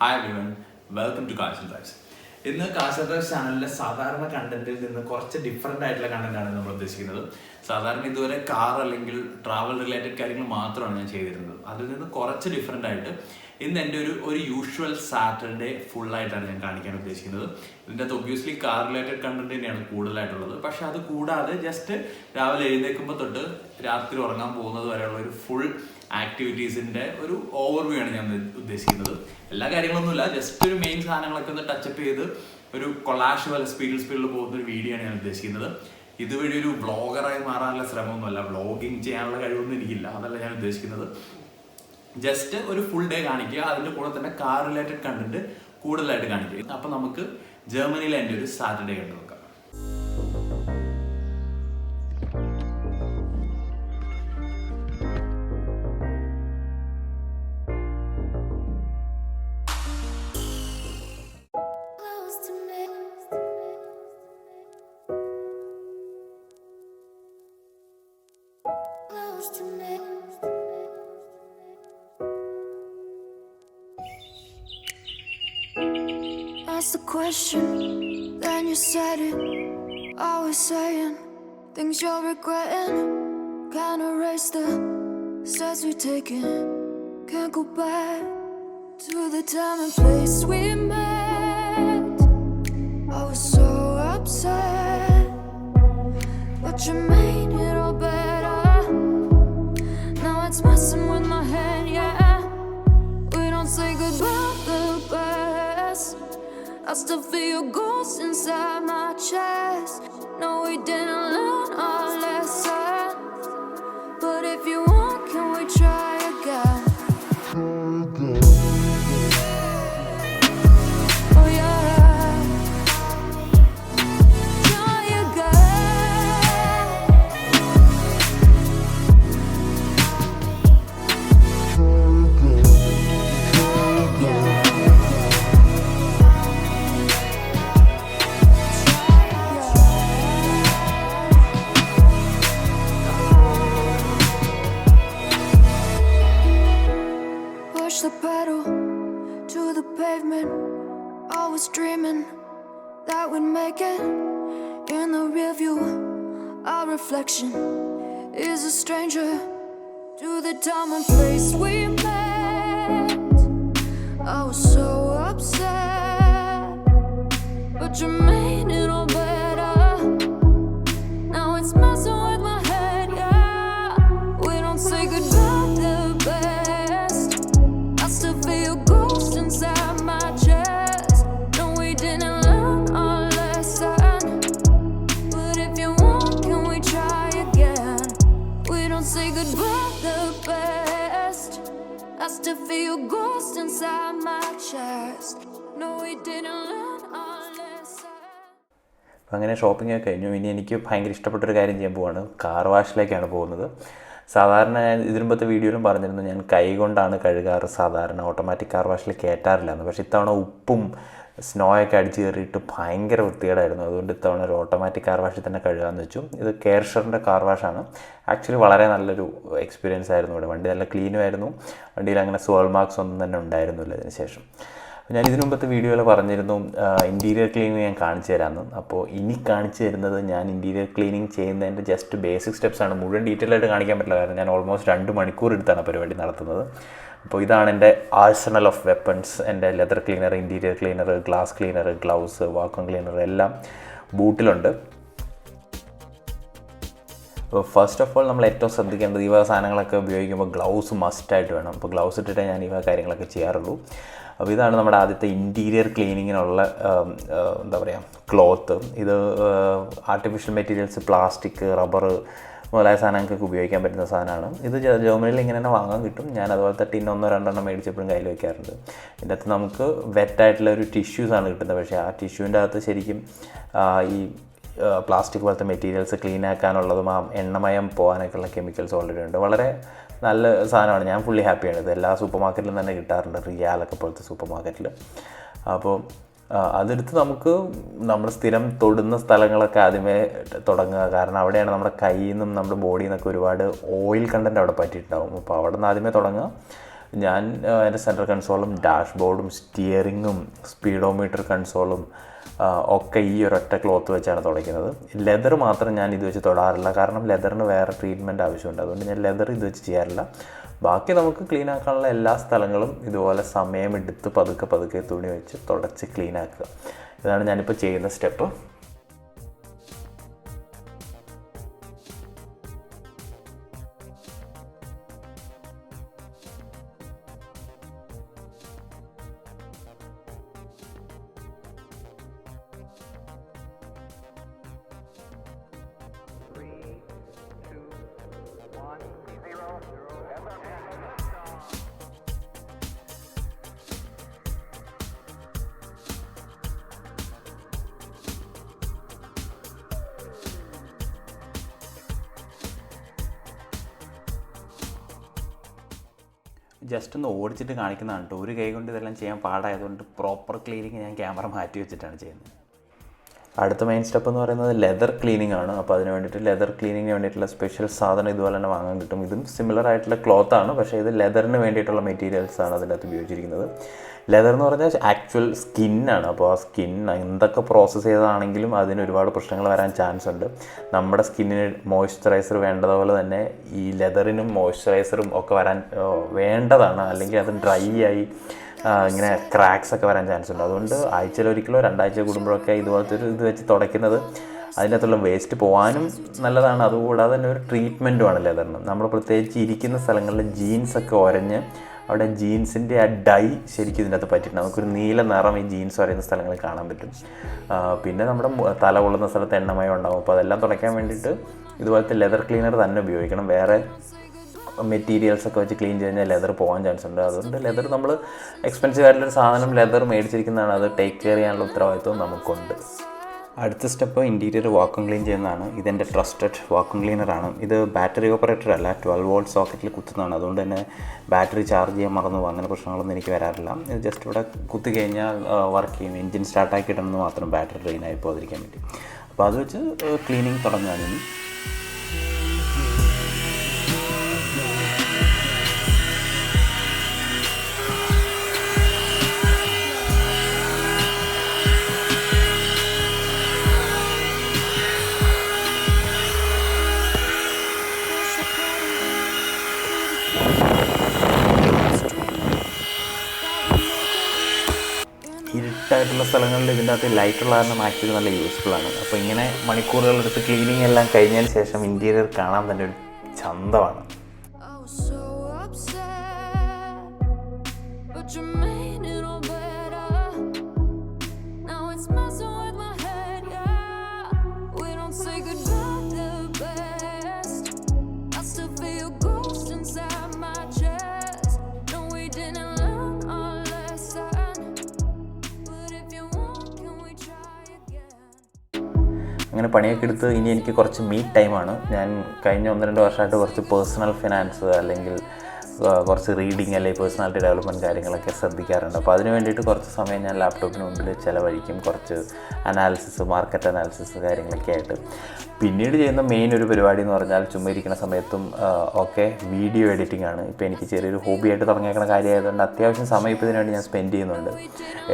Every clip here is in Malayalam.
Hi everyone, welcome to Cars and Drives. ഇന്ന് കാർസ് ആൻഡ് ഡ്രൈവ്സ് ചാനലിലെ സാധാരണ കണ്ടന്റിൽ നിന്ന് കുറച്ച് ഡിഫറെൻ്റ് ആയിട്ടുള്ള കണ്ടന്റാണ് നമ്മൾ ഉദ്ദേശിക്കുന്നത്. സാധാരണ ഇതുവരെ കാർ അല്ലെങ്കിൽ ട്രാവൽ റിലേറ്റഡ് കാര്യങ്ങൾ മാത്രമാണ് ഞാൻ ചെയ്തിരുന്നത്. അതിൽ നിന്ന് കുറച്ച് ഡിഫറെൻ്റ് ആയിട്ട് ഇന്ന് എൻ്റെ ഒരു യൂഷ്വൽ സാറ്റർഡേ ഫുള്ളായിട്ടാണ് ഞാൻ കാണിക്കാൻ ഉദ്ദേശിക്കുന്നത്. ഇതിൻ്റെ അകത്ത് ഒബ്വിയസ്ലി കാർ റിലേറ്റഡ് കണ്ടന്റ് തന്നെയാണ് കൂടുതലായിട്ടുള്ളത്. പക്ഷെ അത് കൂടാതെ ജസ്റ്റ് രാവിലെ എഴുന്നേൽക്കുമ്പോൾ തൊട്ട് രാത്രി ഉറങ്ങാൻ പോകുന്നത് വരെയുള്ള ഒരു ഫുൾ ആക്ടിവിറ്റീസിൻ്റെ ഒരു ഓവർവ്യൂ ആണ് ഞാൻ ഉദ്ദേശിക്കുന്നത്. എല്ലാ കാര്യങ്ങളൊന്നുമില്ല, ജസ്റ്റ് ഒരു മെയിൻ സാധനങ്ങളൊക്കെ ഒന്ന് ടച്ചപ്പ് ചെയ്ത് ഒരു കൊളാഷ് പോലെ സ്പീഡിൽ പോകുന്ന ഒരു വീഡിയോ ആണ് ഞാൻ ഉദ്ദേശിക്കുന്നത്. ഇതുവഴി ഒരു വ്ളോഗറായി മാറാനുള്ള ശ്രമമൊന്നുമല്ല, വ്ളോഗിങ് ചെയ്യാനുള്ള കഴിവൊന്നും എനിക്കില്ല, അതല്ല ഞാൻ ഉദ്ദേശിക്കുന്നത്. ജസ്റ്റ് ഒരു ഫുൾ ഡേ കാണിക്കുക, അതിൻ്റെ കൂടെ തന്നെ കാർ റിലേറ്റഡ് കണ്ടന്റ് കൂടുതലായിട്ട് കാണിക്കുക. അപ്പം നമുക്ക് ജർമ്മനിയിലെ എൻ്റെ ഒരു സാറ്റർഡേ കണ്ടു നോക്കാം. Ask the question, then you said it. Always saying things you're regretting. Can't erase the steps we've taken. Can't go back to the time and place we met. I was so upset, but you made it all better. Now it's messing with my head, yeah. We don't say goodbye the best. I still feel your ghost inside my chest. No, we didn't learn our lesson, but if you want, can we try again? Oh yeah, try again. Push the pedal to the pavement. I was dreaming that we'd make it. In the rear view, our reflection is a stranger to the time and place we met. I was so upset, but you made it all better. Now it's messing with my head, yeah. We don't say goodbye the best. I still feel your ghost inside my chest. No, we didn't learn our lesson, but if you want, can we try again? We don't say goodbye the best. I still feel your ghost inside my chest. No, we didn't learn our lesson. അങ്ങനെ ഷോപ്പിംഗ് ഒക്കെ കഴിഞ്ഞു. ഇനി എനിക്ക് ഭയങ്കര ഇഷ്ടപ്പെട്ടൊരു കാര്യം ചെയ്യാൻ പോവാണ്. കാർ വാഷിലേക്കാണ് പോകുന്നത്. സാധാരണ ഞാൻ ഇതിനു മുമ്പത്തെ വീഡിയോയിലും പറഞ്ഞിരുന്നു, ഞാൻ കൈ കൊണ്ടാണ് കഴുകാറ് സാധാരണ, ഓട്ടോമാറ്റിക് കാർ വാഷിൽ കയറ്റാറില്ലാന്ന്. പക്ഷേ ഇത്തവണ ഉപ്പും സ്നോയൊക്കെ അടിച്ച് കയറിയിട്ട് ഭയങ്കര വൃത്തികേടായിരുന്നു. അതുകൊണ്ട് ഇത്തവണ ഒരു ഓട്ടോമാറ്റിക് കാർ വാഷിൽ തന്നെ കഴുകാമെന്ന് വെച്ചു. ഇത് കെയർഷറിൻ്റെ കാർ വാഷാണ്. ആക്ച്വലി വളരെ നല്ലൊരു എക്സ്പീരിയൻസ് ആയിരുന്നു. ഇവിടെ വണ്ടി നല്ല ക്ലീനും ആയിരുന്നു. വണ്ടിയിൽ അങ്ങനെ സോൾ മാർക്സ് ഒന്നും തന്നെ ഉണ്ടായിരുന്നില്ല ഇതിന് ശേഷം. ഞാൻ ഇതിനു മുമ്പത്തെ വീഡിയോയിൽ പറഞ്ഞിരുന്നു ഇൻറ്റീരിയർ ക്ലീനിങ് ഞാൻ കാണിച്ചു തരാമെന്ന്. അപ്പോൾ ഇനി കാണിച്ചു തരുന്നത് ഞാൻ ഇൻറ്റീരിയർ ക്ലീനിങ് ചെയ്യുന്നതിൻ്റെ ജസ്റ്റ് ബേസിക് സ്റ്റെപ്സാണ്. മുഴുവൻ ഡീറ്റെയിൽ ആയിട്ട് കാണിക്കാൻ പറ്റില്ല, കാരണം ഞാൻ ഓൾമോസ്റ്റ് 2 മണിക്കൂർ എടുത്താണ് പരിപാടി നടത്തുന്നത്. അപ്പോൾ ഇതാണ് എൻ്റെ ആഴ്സണൽ ഓഫ് വെപ്പൺസ്. എൻ്റെ leather cleaner, interior cleaner, glass cleaner, gloves, vacuum cleaner എല്ലാം ബൂട്ടിലുണ്ട്. അപ്പോൾ ഫസ്റ്റ് ഓഫ് ഓൾ നമ്മൾ ഏറ്റവും ശ്രദ്ധിക്കേണ്ടത് ഈ വക സാധനങ്ങളൊക്കെ ഉപയോഗിക്കുമ്പോൾ ഗ്ലൗസ് മസ്റ്റായിട്ട് വേണം. അപ്പോൾ ഗ്ലൗസ് ഇട്ടിട്ടേ ഞാൻ ഈ വക കാര്യങ്ങളൊക്കെ ചെയ്യാറുള്ളൂ. അപ്പോൾ ഇതാണ് നമ്മുടെ ആദ്യത്തെ ഇൻറ്റീരിയർ ക്ലീനിങ്ങിനുള്ള എന്താ പറയുക ക്ലോത്ത്. ഇത് ആർട്ടിഫിഷ്യൽ മെറ്റീരിയൽസ്, പ്ലാസ്റ്റിക്, റബ്ബർ മുതലായ സാധനങ്ങൾക്കൊക്കെ ഉപയോഗിക്കാൻ പറ്റുന്ന സാധനമാണ്. ഇത് ജർമ്മനിയിൽ ഇങ്ങനെ തന്നെ വാങ്ങാൻ കിട്ടും. ഞാൻ അതുപോലത്തെ ടിൻ 1-2 മേടിച്ചപ്പോഴും കയ്യിൽ വയ്ക്കാറുണ്ട്. ഇതിൻ്റെ അകത്ത് നമുക്ക് വെറ്റായിട്ടുള്ള ഒരു ടിഷ്യൂസാണ് കിട്ടുന്നത്. പക്ഷേ ആ ടിഷ്യൂവിൻ്റെ അകത്ത് ശരിക്കും ഈ പ്ലാസ്റ്റിക് പോലത്തെ മെറ്റീരിയൽസ് ക്ലീൻ ആക്കാനുള്ളതും ആ എണ്ണമയം പോകാനൊക്കെയുള്ള കെമിക്കൽസ് ഓൾറെഡി ഉണ്ട്. വളരെ നല്ല സാധനമാണ്. ഞാൻ ഫുള്ളി ഹാപ്പിയാണ്. ഇത് എല്ലാ സൂപ്പർ മാർക്കറ്റിലും തന്നെ കിട്ടാറുണ്ട്, റിയാലൊക്കെ പോലത്തെ സൂപ്പർ മാർക്കറ്റിൽ. അപ്പോൾ അതെടുത്ത് നമുക്ക് നമ്മൾ സ്ഥിരം തൊടുന്ന സ്ഥലങ്ങളൊക്കെ ആദ്യമേ തുടങ്ങുക. കാരണം അവിടെയാണ് നമ്മുടെ കയ്യിൽ നിന്നും നമ്മുടെ ബോഡിയിൽ നിന്നൊക്കെ ഒരുപാട് ഓയിൽ കണ്ടൻറ്റ് അവിടെ പറ്റിയിട്ടുണ്ടാവും. അപ്പോൾ അവിടെ നിന്ന് ആദ്യമേ തുടങ്ങുക. ഞാൻ അതിൻ്റെ സെൻട്രൽ കൺസോളും ഡാഷ്ബോർഡും സ്റ്റിയറിങ്ങും സ്പീഡോമീറ്റർ കൺസോളും ഒക്കെ ഈ ഒരൊറ്റ ക്ലോത്ത് വെച്ചാണ് തുടയ്ക്കുന്നത്. ലെതർ മാത്രം ഞാൻ ഇത് വെച്ച് തൊടാറില്ല, കാരണം ലെതറിന് വേറെ ട്രീറ്റ്മെൻറ്റ് ആവശ്യമുണ്ട്. അതുകൊണ്ട് ഞാൻ ലെതർ ഇത് വെച്ച് ചെയ്യാറില്ല. ബാക്കി നമുക്ക് ക്ലീൻ ആക്കാനുള്ള എല്ലാ സ്ഥലങ്ങളും ഇതുപോലെ സമയമെടുത്ത് പതുക്കെ തുണി വെച്ച് തുടച്ച് ക്ലീൻ ആക്കുക. ഇതാണ് ഞാനിപ്പോൾ ചെയ്യുന്ന സ്റ്റെപ്പ്. ജസ്റ്റ് ഒന്ന് ഓടിച്ചിട്ട് കാണിക്കുന്നതാണ് കേട്ടോ. ഒരു കൈ കൊണ്ട് ഇതെല്ലാം ചെയ്യാൻ പാടായതുകൊണ്ട് പ്രോപ്പർ ക്ലീനിങ് ഞാൻ ക്യാമറ മാറ്റി വെച്ചിട്ടാണ് ചെയ്യുന്നത്. അടുത്ത മെയിൻ സ്റ്റെപ്പ് എന്ന് പറയുന്നത് ലെതർ ക്ലീനിങ് ആണ്. അപ്പോൾ അതിന് വേണ്ടിയിട്ട് ലെതർ ക്ലീനിങ്ങിന് വേണ്ടിയിട്ടുള്ള സ്പെഷ്യൽ സാധനം ഇതുപോലെ തന്നെ വാങ്ങാൻ കിട്ടും. ഇതും സിമിലർ ആയിട്ടുള്ള ക്ലോത്താണ്, പക്ഷേ ഇത് ലെതറിന് വേണ്ടിയിട്ടുള്ള മെറ്റീരിയൽസാണ് അതിൻ്റെ അകത്ത് ഉപയോഗിച്ചിരിക്കുന്നത്. ലെതർ എന്ന് പറഞ്ഞാൽ ആക്ച്വൽ സ്കിന്നാണ്. അപ്പോൾ ആ സ്കിൻ എന്തൊക്കെ പ്രോസസ്സ് ചെയ്തതാണെങ്കിലും അതിന് ഒരുപാട് പ്രശ്നങ്ങൾ വരാൻ ചാൻസ് ഉണ്ട്. നമ്മുടെ സ്കിന്നിന് മോയ്സ്ചറൈസർ വേണ്ടതുപോലെ തന്നെ ഈ ലെതറിനും മോയ്സ്ചറൈസറും ഒക്കെ വരാൻ വേണ്ടതാണ്. അല്ലെങ്കിൽ അത് ഡ്രൈ ആയി ഇങ്ങനെ ക്രാക്സ് ഒക്കെ വരാൻ ചാൻസ് ഉണ്ട്. അതുകൊണ്ട് ആഴ്ചയിലൊരിക്കലോ 2 ആഴ്ച കൂടുമ്പോഴൊക്കെ ഇതുപോലത്തെ ഒരു ഇത് വെച്ച് തുടയ്ക്കുന്നത് അതിനകത്തുള്ള വേസ്റ്റ് പോകാനും നല്ലതാണ്. അതുകൂടാതെ തന്നെ ഒരു ട്രീറ്റ്മെൻറ്റുമാണ് ലെതറിന്. നമ്മൾ പ്രത്യേകിച്ച് ഇരിക്കുന്ന സ്ഥലങ്ങളിൽ ജീൻസൊക്കെ ഉരഞ്ഞ് അവിടെ ജീൻസിൻ്റെ ആ ഡൈ ശരിക്കും ഇതിൻ്റെ അകത്ത് പറ്റിയിട്ടുണ്ട്. നമുക്കൊരു നീല നിറം ഈ ജീൻസ് വരയുന്ന സ്ഥലങ്ങളിൽ കാണാൻ പറ്റും. പിന്നെ നമ്മുടെ തല കൊള്ളുന്ന സ്ഥലത്ത് എണ്ണമയം ഉണ്ടാകും. അപ്പോൾ അതെല്ലാം തുടയ്ക്കാൻ വേണ്ടിയിട്ട് ഇതുപോലത്തെ ലെതർ ക്ലീനർ തന്നെ ഉപയോഗിക്കണം. വേറെ മെറ്റീരിയൽസൊക്കെ വെച്ച് ക്ലീൻ ചെയ്ത് കഴിഞ്ഞാൽ ലെതർ പോകാൻ ചാൻസ് ഉണ്ട്. അതുകൊണ്ട് ലെതർ നമ്മൾ എക്സ്പെൻസീവ് ആയിട്ടുള്ളൊരു സാധനം ലെതർ മേടിച്ചിരിക്കുന്നതാണ്. അത് ടേക്ക് കെയർ ചെയ്യാനുള്ള ഉത്തരവാദിത്വം നമുക്കുണ്ട്. അടുത്ത സ്റ്റെപ്പ് ഇൻറ്റീരിയർ വാക്വം ക്ലീൻ ചെയ്യുന്നതാണ്. ഇതെൻ്റെ ട്രസ്റ്റഡ് വാക്വം ക്ലീനറാണ്. ഇത് ബാറ്ററി ഓപ്പറേറ്റഡ് അല്ല, 12 വോൾട്ട് സോക്കറ്റിൽ കുത്തുന്നതാണ്. അതുകൊണ്ട് തന്നെ ബാറ്ററി ചാർജ് ചെയ്യാൻ മറന്നു പോകും, അങ്ങനെ പ്രശ്നങ്ങളൊന്നും എനിക്ക് വരാറില്ല. ഇത് ജസ്റ്റ് ഇവിടെ കുത്തി കഴിഞ്ഞാൽ വർക്ക് ചെയ്യും. എൻജിൻ സ്റ്റാർട്ടാക്കി ഇടണമെന്ന് മാത്രം, ബാറ്ററി ഡ്രെയിൻ ആയി പോകാതിരിക്കാൻ വേണ്ടി. അപ്പോൾ അത് വെച്ച് ക്ലീനിങ് തുടങ്ങുകയാണ് ഇനി. ഇരുട്ടായിട്ടുള്ള സ്ഥലങ്ങളിൽ ഇതിൻ്റെ അകത്ത് ലൈറ്റുള്ള കാരണം ആക്ച്വലി നല്ല യൂസ്ഫുള്ളാണ്. അപ്പോൾ ഇങ്ങനെ മണിക്കൂറുകളെടുത്ത് ക്ലീനിങ് എല്ലാം കഴിഞ്ഞതിന് ശേഷം ഇൻറ്റീരിയർ കാണാൻ തന്നെ ഒരു ചന്തമാണ്. അങ്ങനെ പണിയൊക്കെ എടുത്ത് ഇനി എനിക്ക് കുറച്ച് മീ ടൈമാണ്. ഞാൻ കഴിഞ്ഞ 1-2 വർഷമായിട്ട് കുറച്ച് പേഴ്സണൽ ഫിനാൻസ് അല്ലെങ്കിൽ കുറച്ച് റീഡിങ് അല്ലെങ്കിൽ പേഴ്സണാലിറ്റി ഡെവലപ്മെൻറ്റ് കാര്യങ്ങളൊക്കെ ശ്രദ്ധിക്കാറുണ്ട്. അപ്പോൾ അതിന് വേണ്ടിയിട്ട് കുറച്ച് സമയം ഞാൻ ലാപ്ടോപ്പിന് മുമ്പിൽ ചിലവഴിക്കും. കുറച്ച് അനാലിസിസ്, മാർക്കറ്റ് അനാലിസിസ് കാര്യങ്ങളൊക്കെ ആയിട്ട്. പിന്നീട് ചെയ്യുന്ന മെയിൻ ഒരു പരിപാടി എന്ന് പറഞ്ഞാൽ ചുമ്മാ ഇരിക്കുന്ന സമയത്തും ഒക്കെ വീഡിയോ എഡിറ്റിംഗ് ആണ്. ഇപ്പോൾ എനിക്ക് ചെറിയൊരു ഹോബിയായിട്ട് തുടങ്ങിയേക്കുന്ന കാര്യമായതുകൊണ്ട് അത്യാവശ്യം സമയം ഇപ്പോൾ ഇതിനു വേണ്ടി ഞാൻ സ്പെൻഡ് ചെയ്യുന്നുണ്ട്.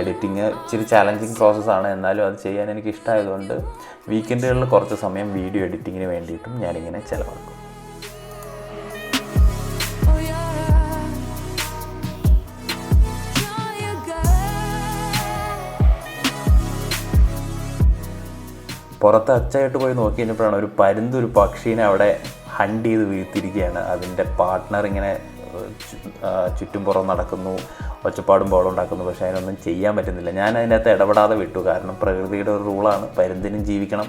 എഡിറ്റിങ് ഇച്ചിരി ചാലഞ്ചിങ് പ്രോസസ്സാണ്, എന്നാലും അത് ചെയ്യാൻ എനിക്ക് ഇഷ്ടമായതുകൊണ്ട് വീക്കെൻഡുകളിൽ കുറച്ച് സമയം വീഡിയോ എഡിറ്റിങ്ങിന് വേണ്ടിയിട്ടും ഞാനിങ്ങനെ ചിലവാക്കും. പുറത്ത് അച്ചായിട്ട് പോയി നോക്കി കഴിഞ്ഞപ്പോഴാണ് ഒരു പരുന്തൊരു പക്ഷീനെ അവിടെ ഹണ്ട് ചെയ്ത് വീഴ്ത്തിരിക്കുകയാണ്. അതിൻ്റെ പാർട്ട്ണർ ഇങ്ങനെ ചുറ്റും പുറം നടക്കുന്നു, ഒച്ചപ്പാടും ബോളും ഉണ്ടാക്കുന്നു. പക്ഷേ അതിനൊന്നും ചെയ്യാൻ പറ്റുന്നില്ല. ഞാൻ അതിൻ്റെ അകത്ത് ഇടപെടാതെ വിട്ടു. കാരണം പ്രകൃതിയുടെ ഒരു റൂളാണ്, പരുന്തിനും ജീവിക്കണം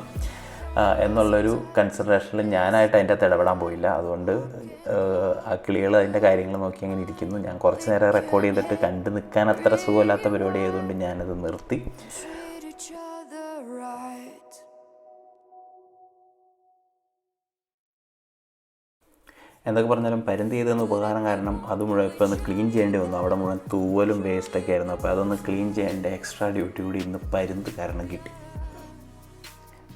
എന്നുള്ളൊരു കൺസിഡറേഷനിൽ ഞാനായിട്ട് അതിൻ്റെ അകത്ത് ഇടപെടാൻ പോയില്ല. അതുകൊണ്ട് ആ കിളികൾ അതിൻ്റെ കാര്യങ്ങൾ നോക്കി അങ്ങനെ ഇരിക്കുന്നു. ഞാൻ കുറച്ച് നേരം റെക്കോർഡ് ചെയ്തിട്ട് കണ്ടു നിൽക്കാൻ അത്ര സുഖമില്ലാത്ത പരിപാടി ആയതുകൊണ്ട് ഞാനത് നിർത്തി. എന്തൊക്കെ പറഞ്ഞാലും പരുന്ത് ചെയ്തെന്ന ഉപകാരം കാരണം അത് മുഴുവൻ ഇപ്പോൾ ഒന്ന് ക്ലീൻ ചെയ്യേണ്ടി വന്നു. അവിടെ മുഴുവൻ തൂവലും വേസ്റ്റൊക്കെ ആയിരുന്നു. അപ്പോൾ അതൊന്ന് ക്ലീൻ ചെയ്യേണ്ട എക്സ്ട്രാ ഡ്യൂട്ടി കൂടി ഇന്ന് പരുന്ത് കാരണം കിട്ടി.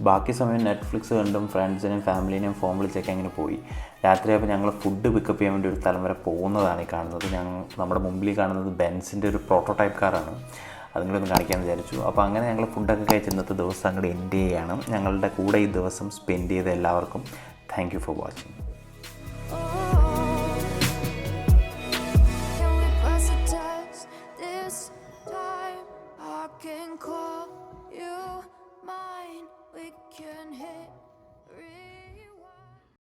ബാക്കി സമയം നെറ്റ്ഫ്ലിക്സ് കണ്ടും ഫ്രണ്ട്സിനെയും ഫാമിലിനെയും ഫോൺ വിളിച്ചൊക്കെ അങ്ങനെ പോയി. രാത്രിയായപ്പോൾ ഞങ്ങൾ ഫുഡ് പിക്കപ്പ് ചെയ്യാൻ വേണ്ടി ഒരു സ്ഥലം വരെ പോകുന്നതാണ് ഈ കാണുന്നത്. നമ്മുടെ മുമ്പിൽ കാണുന്നത് ബെൻസിൻ്റെ ഒരു പ്രോട്ടോടൈപ്പ് കാറാണ്. അതും കൂടി ഒന്ന് കാണിക്കാമെന്ന് വിചാരിച്ചു. അപ്പോൾ അങ്ങനെ ഞങ്ങൾ ഫുഡൊക്കെ കഴിച്ച് ഇന്നത്തെ ദിവസം അങ്ങോട്ട് എൻഡ് ചെയ്യുകയാണ്. ഞങ്ങളുടെ കൂടെ ഈ ദിവസം സ്പെൻഡ് ചെയ്ത എല്ലാവർക്കും താങ്ക് യു ഫോർ വാച്ചിങ്.